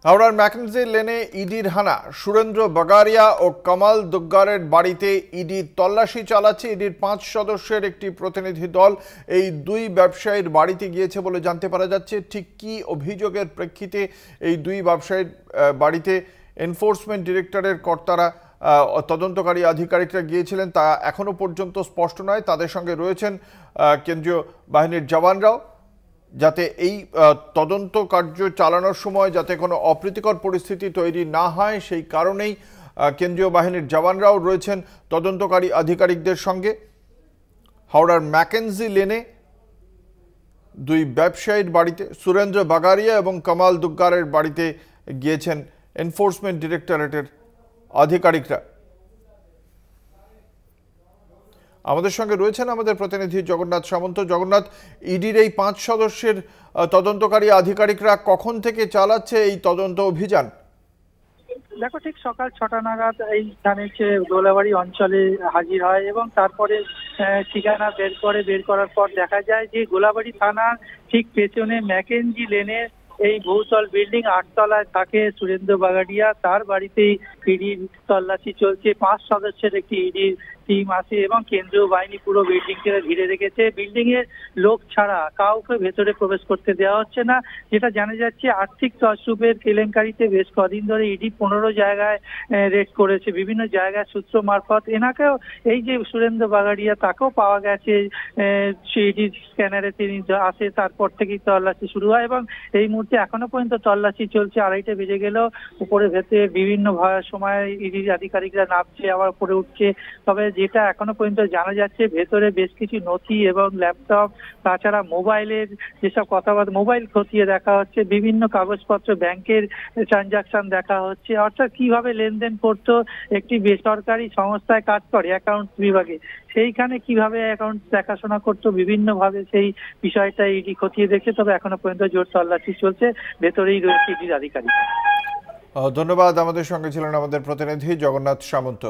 হাওড়ার ম্যাকেনজি লেনে ইডির হানা। সুরেন্দ্র বাগারিয়া ও কামাল দুগ্গারের বাড়িতে ইডি তল্লাশি চালাচ্ছে। ইডির 5 সদস্যের একটি প্রতিনিধি দল এই দুই ব্যবসায়ীর বাড়িতে গিয়েছে বলে জানতে পারা যাচ্ছে। ঠিক কী অভিযোগের প্রেক্ষিতে এই দুই ব্যবসায়ীর বাড়িতে এনফোর্সমেন্ট ডিরেক্টরের কর্তারা তদন্তকারী আধিকারিকরা গিয়েছিলেন তা এখনও পর্যন্ত স্পষ্ট নয়। তাদের সঙ্গে রয়েছেন কেন্দ্রীয় বাহিনীর জওয়ানরাও, যাতে এই তদন্ত কার্য চালানোর সময় যাতে কোনো অপ্রীতিকর পরিস্থিতি তৈরি না হয় সেই কারণেই কেন্দ্রীয় বাহিনীর জওয়ানরাও রয়েছেন তদন্তকারী আধিকারিকদের সঙ্গে। হাওড়ার ম্যাকেনজি লেনে দুই ব্যবসায়ীর বাড়িতে সুরেন্দ্র বাগারিয়া এবং কামাল দুগ্গারের বাড়িতে গিয়েছেন এনফোর্সমেন্ট ডিরেক্টরেটের আধিকারিকরা। আমাদের সঙ্গে রয়েছেন আমাদের প্রতিনিধি জগন্নাথ সামন্ত। জগন্নাথ, ইডির এই 5 সদস্যের তদন্তকারী আধিকারিকরা কখন থেকে চালাচ্ছে এই তদন্ত অভিযান? দেখো, ঠিক সকাল 6টা নাগাদ এইখানে দোলাবাড়ি অঞ্চলে হাজির হয় এবং তারপরে ঠিকানা বের করার পর দেখা যায় যে গোলাবাড়ি থানার ঠিক পেছনে ম্যাকেনজি লেনে এই বহুতল বিল্ডিং 8 তলায় থাকে সুরেন্দ্র বাগাডিয়া। তার বাড়িতেই ইডির তল্লাশি চলছে। 5 সদস্যের একটি ইডির টিম আছে এবং কেন্দ্রীয় বাহিনী পুরো বিল্ডিংকে ঘিরে রেখেছে। বিল্ডিং এর লোক ছাড়া কাউকে ভেতরে প্রবেশ করতে দেওয়া হচ্ছে না। যেটা জানা যাচ্ছে, আর্থিক তছরূপের কেলেঙ্কারিতে বেশ কদিন ধরে ইডি 15 জায়গায় রেড করেছে বিভিন্ন জায়গায় সূত্র মারফত। এনাকেও এই যে সুরেন্দ্র বাগাডিয়া তাকেও পাওয়া গেছে ইডির স্ক্যানারে, তিনি আসে তারপর থেকেই তল্লাশি শুরু হয় এবং এই মুহূর্তে এখনো পর্যন্ত তল্লাশি চলছে। 2:30 বেজে গেলেও উপরে ভেতরে বিভিন্ন সময় ইডির আধিকারিকরা নামছে আবার উপরে উঠছে। তবে যেটা এখনো পর্যন্ত জানা যাচ্ছে, ভেতরে বেশ কিছু নথি এবং ল্যাপটপ, তাছাড়া মোবাইলের যেসব কথাবার্তা, মোবাইল খতিয়ে দেখা হচ্ছে, বিভিন্ন কাগজপত্র, ব্যাংকের ট্রানজাকশন দেখা হচ্ছে। অর্থাৎ কিভাবে লেনদেন করতো একটি বেসরকারি সংস্থায় কাজ করে অ্যাকাউন্ট বিভাগে, সেইখানে কিভাবে অ্যাকাউন্ট দেখাশোনা করতো বিভিন্নভাবে সেই বিষয়টা ইডি খতিয়ে দেখছে। তবে এখনো পর্যন্ত জোর তল্লাশি চলছে, ভেতরেই রয়েছে ইডির আধিকারিক। ধন্যবাদ। আমাদের সঙ্গে ছিলেন আমাদের প্রতিনিধি জগন্নাথ সামন্ত।